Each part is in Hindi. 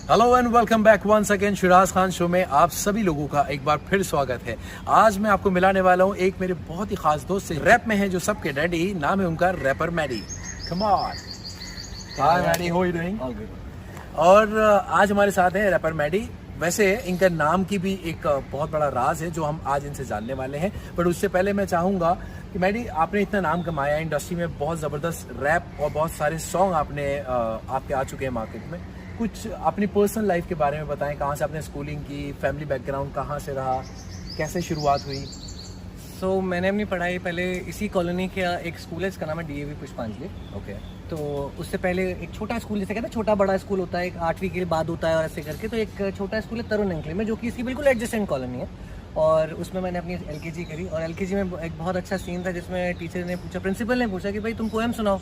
Hello and welcome back once again Shiraz Khan show में आप सभी लोगों का एक बार फिर स्वागत है। आज मैं आपको मिलाने वाला हूँ एक मेरे बहुत ही खास दोस्त से, रैप में है जो सबके डैडी, नाम है उनका rapper Maddy. Come on. Hi Maddy, how are you doing? All good. और आज हमारे साथ है रैपर मैडी। वैसे इनका नाम की भी एक बहुत बड़ा राज है जो हम आज इनसे जानने वाले हैं, बट उससे पहले मैं चाहूँगा कि मैडी, आपने इतना नाम कमाया इंडस्ट्री में, बहुत ज़बरदस्त रैप और बहुत सारे सॉन्ग आपके आ चुके हैं मार्केट में। कुछ अपनी पर्सनल लाइफ के बारे में बताएं, कहाँ से आपने स्कूलिंग की, फैमिली बैकग्राउंड कहाँ से रहा, कैसे शुरुआत हुई? मैंने अपनी पढ़ाई पहले इसी कॉलोनी के एक स्कूल है, इसका नाम है DAV पुष्पांजलि। ओके। तो उससे पहले एक छोटा स्कूल, जैसे कहते हैं छोटा बड़ा स्कूल होता है, एक 8वीं के बाद होता है और ऐसे करके, तो एक छोटा स्कूल है तरुण अंकली में, जो कि इसकी बिल्कुल एडजेसेंट कॉलोनी है। और उसमें मैंने अपनी LKG करी, और LKG में एक बहुत अच्छा सीन था जिसमें टीचर ने पूछा, प्रिंसिपल ने पूछा कि भाई तुम पोएम सुनाओ।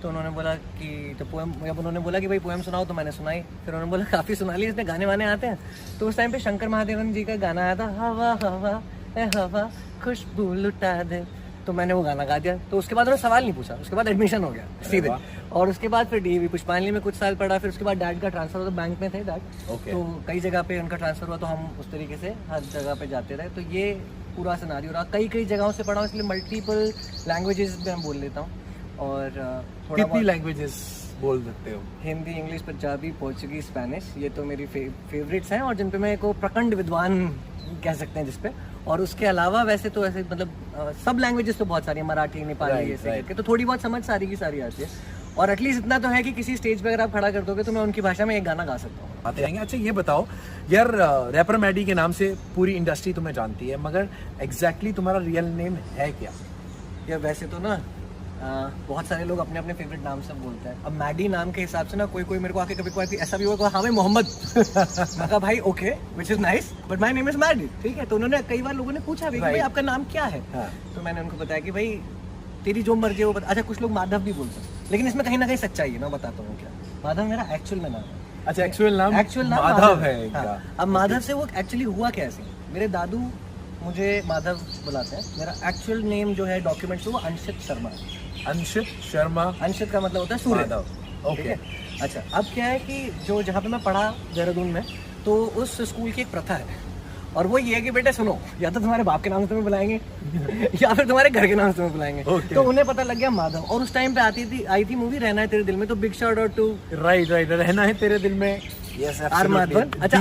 तो उन्होंने बोला कि भाई पोएम सुनाओ, तो मैंने सुनाई। फिर उन्होंने बोला काफ़ी सुना ली, इसमें गाने वाने आते हैं। तो उस टाइम पे शंकर महादेवन जी का गाना आया था, हवा हवा ए हवा खुशबू लुटा दे, तो मैंने वो गाना गा दिया। तो उसके बाद उन्होंने सवाल नहीं पूछा, उसके बाद एडमिशन हो गया सीधे। और उसके बाद फिर DAV पुष्पांजलि में कुछ साल पढ़ा। फिर उसके बाद डैड का ट्रांसफर हुआ, तो बैंक में थे डैड। तो कई जगह पे उनका ट्रांसफर हुआ, तो हम उस तरीके से हर जगह पे जाते रहे। तो ये पूरा सिनारियो रहा। कई जगहों से पढ़ा हूँ, इसलिए मल्टीपल लैंग्वेजेस में मैं बोल लेता हूँ। और कितनी लैंग्वेजेस बोल सकते हो? Hindi, English, Punjabi, Portuguese, Spanish, ये तो मेरी फेवरेट्स हैं और जिन पे मैं को प्रखंड विद्वान कह सकते हैं जिसपे। और उसके अलावा वैसे तो ऐसे मतलब सब लैंग्वेजेस तो बहुत सारी हैं, मराठी, नेपाली, ऐसे करके, तो थोड़ी बहुत समझ सारी की सारी आती है। और एटलीस्ट इतना तो है कि किसी स्टेज पे अगर आप खड़ा कर दोगे तो मैं उनकी भाषा में एक गाना गा सकता हूँ। आते रहेंगे। अच्छा ये बताओ यार, रैपर मैडी के नाम से पूरी इंडस्ट्री तुम्हें जानती है, मगर एग्जैक्टली तुम्हारा रियल नेम है क्या? यार वैसे तो ना बहुत सारे लोग अपने अपने फेवरेट नाम से बोलते हैं। अब मैडी नाम के हिसाब से ना कोई मेरे को आके कभी कोई ऐसा भी होगा, हाँ भाई मोहम्मद मैं कहा भाई okay which is nice but my name is Maddy, ठीक है। तो उन्होंने कई बार लोगों ने पूछा भी कि भाई आपका नाम क्या है। तो मैंने उनको बताया कि भाई तेरी जो मर्जी है वो बता। अच्छा कुछ लोग माधव भी बोलते हैं, लेकिन इसमें कहीं ना कहीं सच्चाई है, मैं बताता हूँ क्या। माधव मेरा एक्चुअल में नाम है। अच्छा एक्चुअल नाम माधव है। अब माधव से वो एक्चुअली हुआ कैसे, मेरे दादू मुझे माधव बुलाते हैं, मेरा एक्चुअल नेम जो है डॉक्यूमेंट से वो अंशित शर्मा। अंशित शर्मा? अंशित का मतलब होता है सूर्य। ओके। अच्छा अब क्या है कि जो जहाँ पे मैं पढ़ा देहरादून में, तो उस स्कूल की एक प्रथा है, और वो ये है कि बेटे सुनो, या तो तुम्हारे बाप के नाम से तुम्हें बुलाएंगे या फिर तुम्हारे घर के नाम से तुम्हें बुलाएंगे। तो उन्हें पता लग गया माधव। और उस टाइम पे आई थी मूवी रहना है तेरे दिल में, तो बिग शॉट और टू राइट रहना है तेरे दिल में। आर माधवन। अच्छा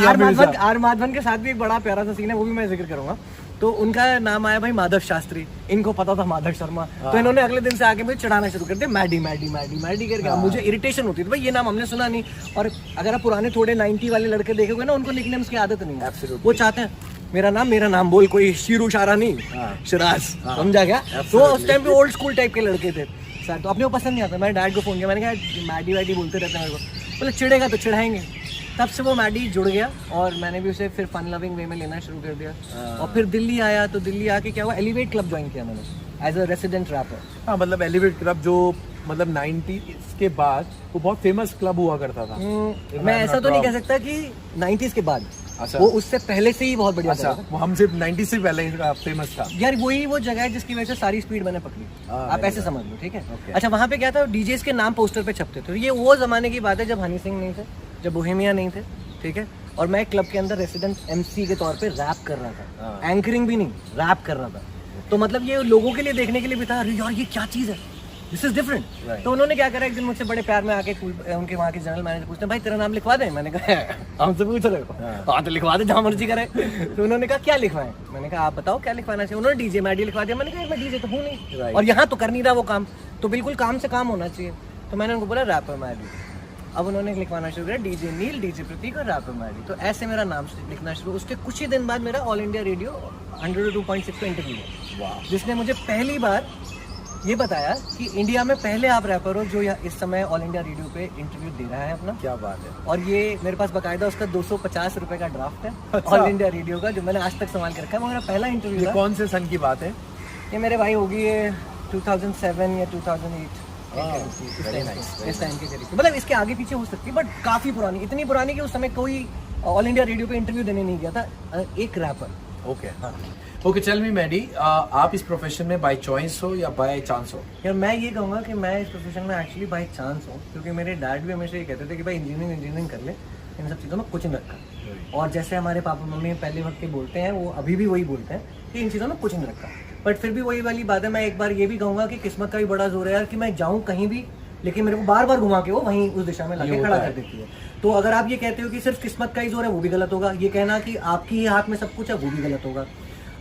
आर माधवन के साथ भी एक बड़ा प्यारा सा सीन है, वो भी मैं जिक्र करूंगा। तो उनका नाम आया भाई माधव शास्त्री, इनको पता था माधव शर्मा। तो इन्होंने अगले दिन से आके मुझे चढ़ाना शुरू कर दिया, मैडी मैडी मैडी मैडी करके। मुझे इरिटेशन होती थी, भाई ये नाम हमने सुना नहीं। और अगर आप पुराने थोड़े 90 वाले लड़के देखोगे ना, उनको निकनेम्स की आदत नहीं है। वो चाहते हैं मेरा नाम बोल, कोई शीरू शारा नहीं, शिराज, समझा क्या? तो उस टाइम पे ओल्ड स्कूल टाइप के लड़के थे सर, तो अपने को पसंद नहीं आता। मैंने डैड को फोन किया, मैंने कहा मैडी वैडी बोलते रहते हैं मेरे को। बोले चिढ़ेगा तो चिढ़ाएंगे। तब से वो मैडी जुड़ गया, और मैंने भी उसे फिर फन लविंग वे में लेना शुरू कर दिया। और फिर दिल्ली आया, तो दिल्ली आके क्या हुआ, एलिवेट क्लब ज्वाइन किया मैंने एज अ रेसिडेंट रैपर। हाँ मतलब एलिवेट क्लब जो मतलब 90s के बाद वो बहुत फेमस क्लब हुआ करता था। मैं ऐसा तो नहीं कह सकता कि 90s के बाद। अच्छा। वो उससे पहले से ही बहुत बढ़िया। अच्छा वो हम सिर्फ 90s से पहले फेमस था यार। वही वो जगह है जिसकी वजह से सारी स्पीड मैंने पकड़ी, आप ऐसे समझ लो, ठीक है। अच्छा वहाँ पे क्या था, डीजेस के नाम पोस्टर पे छपते थे। ये वो जमाने की बात है जब हनी सिंह नहीं थे, जब बोहेमिया नहीं थे, ठीक है। और मैं क्लब के अंदर रेसिडेंट MC के तौर पे रैप कर रहा था, एंकरिंग भी नहीं, रैप कर रहा था। तो मतलब ये लोगों के लिए देखने के लिए भी था, अरे यार ये क्या चीज़ है, दिस इज डिफरेंट। तो उन्होंने क्या करा, एक दिन मुझसे बड़े प्यार में आके उनके वहाँ के जनरल मैनेजर पूछते हैं, भाई तेरा नाम लिखवा दें? मैंने कहा हमसे पूछ रहे हो? हाँ तो लिखवा दे, जहाँ मर्जी करे। तो उन्होंने कहा क्या लिखवाएं? मैंने कहा आप बताओ क्या लिखवाना चाहिए। उन्होंने DJ मैडी लिखवा दिया। मैंने कहा मैं DJ तो हूँ नहीं, और यहाँ तो कर नहीं रहा वो काम, तो बिल्कुल काम से काम होना चाहिए। तो मैंने उनको बोला रैपर मैडी। अब उन्होंने लिखवाना शुरू किया DJ नील, DJ प्रतीक और रैपर मैडी। तो ऐसे मेरा नाम लिखना शुरू। उसके कुछ ही दिन बाद मेरा ऑल इंडिया रेडियो 102.6 पे इंटरव्यू हुआ, जिसने मुझे पहली बार ये बताया कि इंडिया में पहले आप रैपर हो जो इस समय ऑल इंडिया रेडियो पे इंटरव्यू दे रहा है अपना। क्या बात है। और ये मेरे पास बकायदा उसका 250 रुपए का ड्राफ्ट है ऑल इंडिया रेडियो का, जो मैंने आज तक संभाल के रखा है। मेरा पहला इंटरव्यू था। कौन से सन की बात है ये? मेरे भाई होगी ये 2007 या 2008 इस टाइम के करीब। मतलब इसके आगे पीछे हो सकती है, बट काफी पुरानी, इतनी पुरानी कि उस समय कोई ऑल इंडिया रेडियो पे इंटरव्यू देने नहीं गया था एक रैपर। ओके हाँ ओके टेल मी मैडी, आप इस प्रोफेशन में बाय चॉइस हो या बाय चांस हो? यार मैं ये कहूँगा कि मैं इस प्रोफेशन में एक्चुअली बाय चांस हूँ, क्योंकि मेरे डैड भी हमेशा ये कहते थे कि भाई इंजीनियरिंग कर ले, इन सब चीज़ों में कुछ नहीं रखा। और जैसे हमारे पापा मम्मी पहले वक्त के बोलते हैं, वो अभी भी वही बोलते हैं कि इन चीज़ों में कुछ नहीं रखा। बट फिर भी वही वाली बात है, मैं एक बार ये भी कहूँगा कि किस्मत का भी बड़ा जोर है यार, कि मैं जाऊँ कहीं भी लेकिन मेरे को बार बार घुमा के वो वहीं उस दिशा में लाके खड़ा कर देती है। तो अगर आप ये कहते हो कि सिर्फ किस्मत का ही जोर है, वो भी गलत होगा। ये कहना कि आपकी ही हाथ में सब कुछ है, वो भी गलत होगा।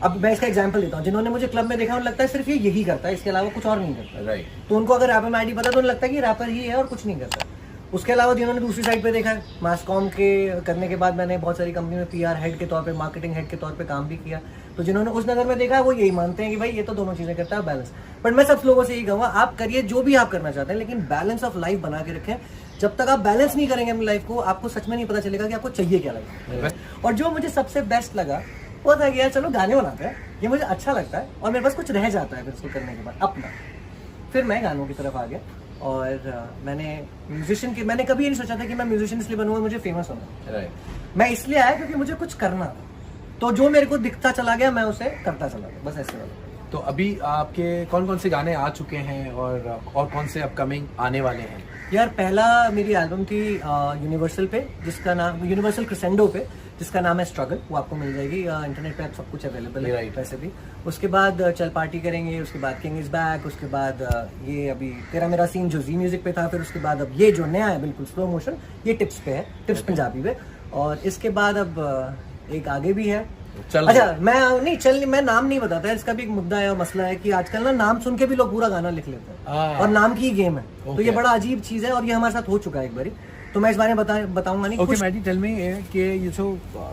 अब मैं इसका एग्जांपल देता हूँ, जिन्होंने मुझे क्लब में देखा उन्हें लगता है सिर्फ ये यही करता है, इसके अलावा कुछ और नहीं करता। राइट। तो उनको अगर रैपर मैडी पता तो उन्हें लगता है कि रैपर ही है और कुछ नहीं करता। उसके अलावा जिन्होंने दूसरी साइड पे देखा है, मास कॉम के करने के बाद मैंने बहुत सारी कंपनी में पीआर हेड के तौर पे, मार्केटिंग हेड के तौर पे काम भी किया। तो जिन्होंने उस नज़र में देखा है वो यही मानते हैं कि भाई ये तो दोनों चीज़ें करता है, बैलेंस। बट मैं सब लोगों से यही कहूँगा, आप करिए जो भी आप करना चाहते हैं, लेकिन बैलेंस ऑफ लाइफ बना के रखें। जब तक आप बैलेंस नहीं करेंगे अपनी लाइफ को, आपको सच में नहीं पता चलेगा कि आपको चाहिए क्या लगा। और जो मुझे सबसे बेस्ट लगा वो था कि यार चलो गाने बनाते हैं, ये मुझे अच्छा लगता है और मेरे पास कुछ रह जाता है फिर इसको करने के बाद अपना। फिर मैं गानों की तरफ आ गया और मैंने कभी ये नहीं सोचा था कि मैं म्यूजिशियन इसलिए बनूंगा मुझे फेमस होना। राइट। मैं इसलिए आया क्योंकि मुझे कुछ करना था, तो जो मेरे को दिखता चला गया मैं उसे करता चला गया, बस ऐसे वाला। तो अभी आपके कौन कौन से गाने आ चुके हैं और कौन से अपकमिंग आने वाले हैं? यार पहला मेरी एल्बम थी यूनिवर्सल पे, जिसका नाम यूनिवर्सल क्रिसेंडो पे, जिसका नाम है स्ट्रगल। वो आपको मिल जाएगी इंटरनेट पे, सब कुछ अवेलेबल है वैसे भी। उसके बाद चल पार्टी करेंगे, उसके बाद किंग इज बैक, उसके बाद ये अभी तेरा मेरा सीन जो जी म्यूजिक पे था, फिर उसके बाद अब ये जो नया है बिल्कुल स्लो मोशन, ये टिप्स पे है, टिप्स पंजाबी पे। और इसके बाद अब एक आगे भी है। अच्छा मैं नाम नहीं बताता, इसका भी एक मुद्दा है और मसला है कि आजकल ना नाम सुन के भी लोग पूरा गाना लिख लेते हैं और नाम की गेम है। तो ये बड़ा अजीब चीज है और ये हमारे साथ हो चुका है एक बारी, तो मैं इस बारे में बताऊंगा नहीं। ओके मैडी, टेल मी कि ये जो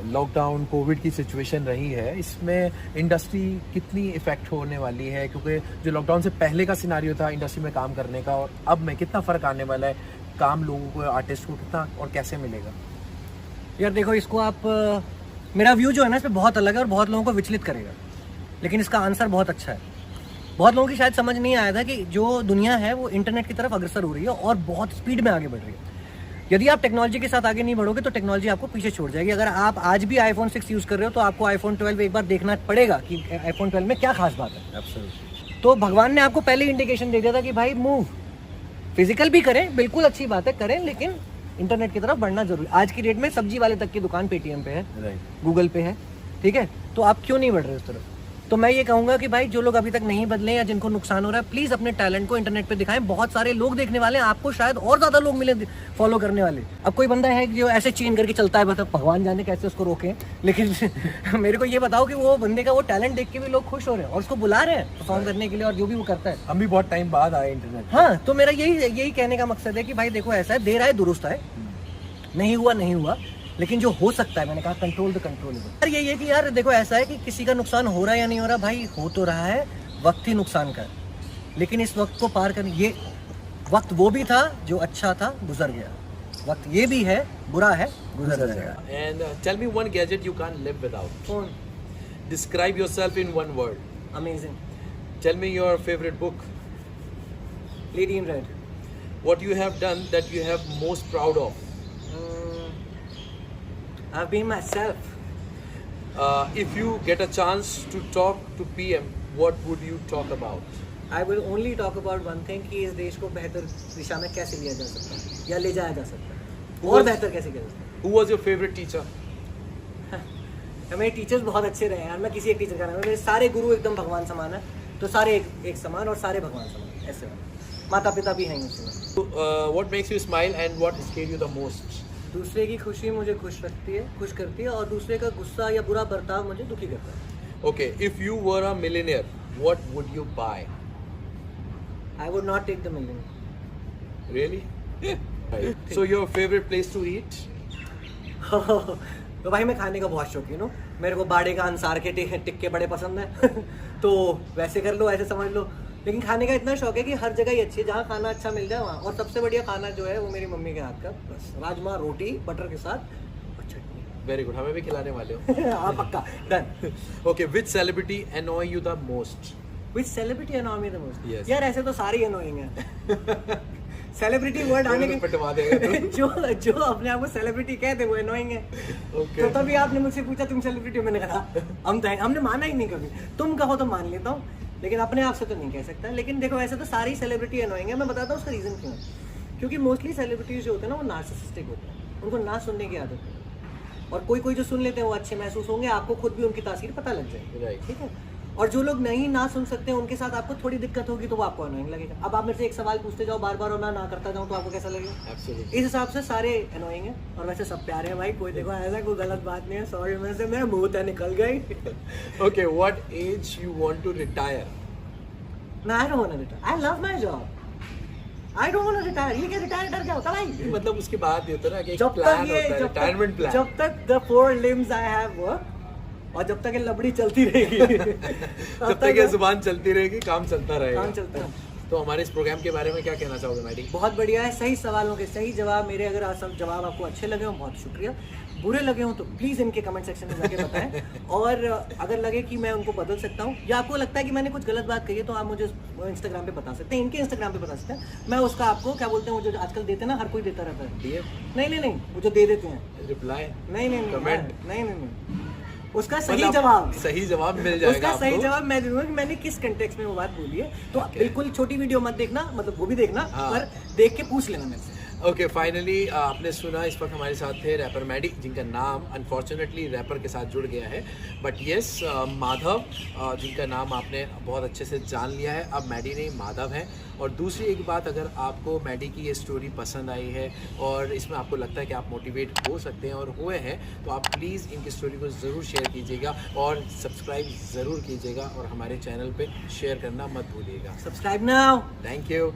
लॉकडाउन कोविड की सिचुएशन रही है, इसमें इंडस्ट्री कितनी इफेक्ट होने वाली है? क्योंकि जो लॉकडाउन से पहले का सिनारियो था इंडस्ट्री में काम करने का और अब में कितना फर्क आने वाला है? काम लोगों को, आर्टिस्ट को कितना और कैसे मिलेगा? यार देखो, इसको आप मेरा व्यू जो है ना इस पर बहुत अलग है और बहुत लोगों को विचलित करेगा, लेकिन इसका आंसर बहुत अच्छा है। बहुत लोगों की शायद समझ नहीं आया था कि जो दुनिया है वो इंटरनेट की तरफ अग्रसर हो रही है और बहुत स्पीड में आगे बढ़ रही है। यदि आप टेक्नोलॉजी के साथ आगे नहीं बढ़ोगे तो टेक्नोलॉजी आपको पीछे छोड़ जाएगी। अगर आप आज भी iPhone 6 यूज़ कर रहे हो तो आपको iPhone 12 एक बार देखना पड़ेगा कि iPhone 12 में क्या खास बात है। Absolutely. तो भगवान ने आपको पहले इंडिकेशन दे दिया था कि भाई मूव, फिजिकल भी करें, बिल्कुल अच्छी बात है, करें, लेकिन इंटरनेट की तरफ बढ़ना जरूरी। आज की डेट में सब्जी वाले तक की दुकान पेटीएम पे है, गूगल पे है, ठीक है? तो आप क्यों नहीं बढ़ रहे उस तरफ? तो मैं ये कहूंगा कि भाई जो लोग अभी तक नहीं बदले या जिनको नुकसान हो रहा है, प्लीज अपने टैलेंट को इंटरनेट पे दिखाएं। बहुत सारे लोग देखने वाले हैं, आपको शायद और ज्यादा लोग मिले फॉलो करने वाले। अब कोई बंदा है जो ऐसे चेन करके चलता है, बस भगवान जाने कैसे उसको रोकें, लेकिन मेरे को ये बताओ कि वो बंदे का वो टैलेंट देख के भी लोग खुश हो रहे हैं और उसको बुला रहे हैं परफॉर्म करने के लिए, और जो भी वो करता है। हम भी बहुत टाइम बाद आए इंटरनेट। हाँ, तो मेरा यही कहने का मकसद है कि भाई देखो, ऐसा है, देर आए दुरुस्त आए, नहीं हुआ, लेकिन जो हो सकता है, मैंने कहा कंट्रोल द कंट्रोलेबल। यार यही है कि यार देखो, ऐसा है कि किसी का नुकसान हो रहा है या नहीं हो रहा, भाई हो तो रहा है, वक्त ही नुकसान का है। लेकिन इस वक्त को पार करने, ये वक्त वो भी था जो अच्छा था, गुजर गया, वक्त ये भी है बुरा है, गुजर जाएगा। And tell me one gadget you can't live without. Phone. Describe yourself in one word. Amazing. Tell me your favorite book. Lady in Red. What you have done that you have most proud of. I've been myself. If you get a chance to talk to PM, what would you talk about? I will only talk about one thing, कि इस देश को बेहतर दिशा में कैसे लिया जा सकता है या ले जाया जा सकता है और बेहतर कैसे किया जा सकता है। Who was your favorite teacher? मेरे टीचर्स बहुत अच्छे रहे यार, मैं किसी एक टीचर का नाम, मेरे सारे गुरु एकदम भगवान समान है, तो सारे एक समान और सारे भगवान समान, ऐसे माता पिता भी हैं उसमें। What makes you smile and what scares you the most? दूसरे की खुशी मुझे खुश करती है और दूसरे का गुस्सा या बुरा बर्ताव मुझे दुखी करता है। Okay, if you were a millionaire, what would you buy? I would not take the million. Really? Right. So your favorite place to eat? तो भाई मैं खाने का बहुत शौकीन हूँ, मेरे को बाड़े का अंसार के टिक्के बड़े पसंद हैं तो वैसे कर लो, ऐसे समझ लो। लेकिन खाने का इतना शौक है कि हर जगह ही अच्छी है, जहाँ खाना अच्छा मिल जाए वहाँ। और सबसे बढ़िया खाना जो है वो मेरी मम्मी के हाथ का, बस राजमा रोटी बटर के साथ और चटनी। वेरी गुड, हमें भी खिलाने वाले हो। हाँ पक्का, done. Okay, which celebrity annoy you the most? Which celebrity annoy me the most? Yes. यार ऐसे तो सारी अनोइंग है। सेलिब्रिटी वर्ड आने के पटवा देगा जो अपने आप को सेलिब्रिटी कहते वो अनोइंग है। Okay. तो तभी आपने मुझसे पूछा तुम सेलिब्रिटी हो, मैंने कहा हमने माना ही नहीं कभी। तुम कहो तो मान लेता हूँ, लेकिन अपने आप से तो नहीं कह सकता। लेकिन देखो, ऐसे तो सारी सेलिब्रिटी अनोइंग है। मैं बताता हूँ उसका रीज़न क्यों है। क्योंकि मोस्टली सेलिब्रिटीज जो होते हैं ना वो नार्सिसिस्टिक होते हैं। उनको ना सुनने की आदत है। और कोई कोई जो सुन लेते हैं वो अच्छे महसूस होंगे, आपको खुद भी उनकी तासीर पता लग जाएगी। Right. ठीक है। और जो लोग नहीं ना सुन सकते हैं उनके साथ आपको थोड़ी दिक्कत होगी, तो वो आपको अनोइंग लगेगा। अब आप मेरे से एक सवाल पूछते जाओ बार बार और मैं ना करता जाऊँ तो आपको कैसा लगेगा? Absolutely. इस हिसाब से सारे अनोइंग है और वैसे सब प्यारे हैं भाई, कोई देखो ऐसा कोई गलत बात नहीं है। सॉरी मेरे से मेरा मुंह तो निकल गई। Okay, what age you want to retire? No, I don't want to retire. I love my job. I don't want to retire. ये क्या रिटायर क्या होता है भाई? मतलब उसके बाद ये होता है ना कि एक जब प्लान तक ये होता है, रिटायरमेंट प्लान। जब तक the 4 limbs I have work और जब तक ये लबड़ी चलती रहेगी जब तक ये जुबान चलती रहेगी, काम चलता रहेगा। काम चलता है। तो हमारे इस प्रोग्राम के बारे में क्या कहना चाहोगे मैडी? बहुत बढ़िया है, सही सवालों के सही जवाब। मेरे अगर सब जवाब आपको अच्छे लगे हो बहुत शुक्रिया, बुरे लगे हो तो प्लीज़ इनके कमेंट सेक्शन में जाके बताएं। और अगर लगे कि मैं उनको बदल सकता हूँ या आपको लगता है कि मैंने कुछ गलत बात कही है तो आप मुझे इंस्टाग्राम पे बता सकते हैं, इनके इंस्टाग्राम पे बता सकते हैं। मैं उसका आपको क्या बोलते हैं वो जो आजकल देते हैं ना, हर कोई देता रहता है। DM? नहीं, वो जो दे देते हैं रिप्लाई? नहीं, कमेंट? नहीं, उसका सही मतलब जवाब मिल जाएगा उसका सही आपको। जवाब मैं दूंगा कि मैंने किस कंटेक्स्ट में वो बात बोली है। तो बिल्कुल छोटी वीडियो मत देखना, मतलब वो भी देखना हाँ। पर देख के पूछ लेना मेरे से। ओके, फाइनली आपने सुना, इस वक्त हमारे साथ थे रैपर मैडी, जिनका नाम अनफॉर्चुनेटली रैपर के साथ जुड़ गया है, बट यस माधव, जिनका नाम आपने बहुत अच्छे से जान लिया है। अब मैडी नहीं, माधव है। और दूसरी एक बात, अगर आपको मैडी की ये स्टोरी पसंद आई है और इसमें आपको लगता है कि आप मोटिवेट हो सकते हैं और हुए हैं, तो आप प्लीज़ इनकी स्टोरी को ज़रूर शेयर कीजिएगा और सब्सक्राइब ज़रूर कीजिएगा और हमारे चैनल पे शेयर करना मत भूलिएगा। Subscribe now. Thank you.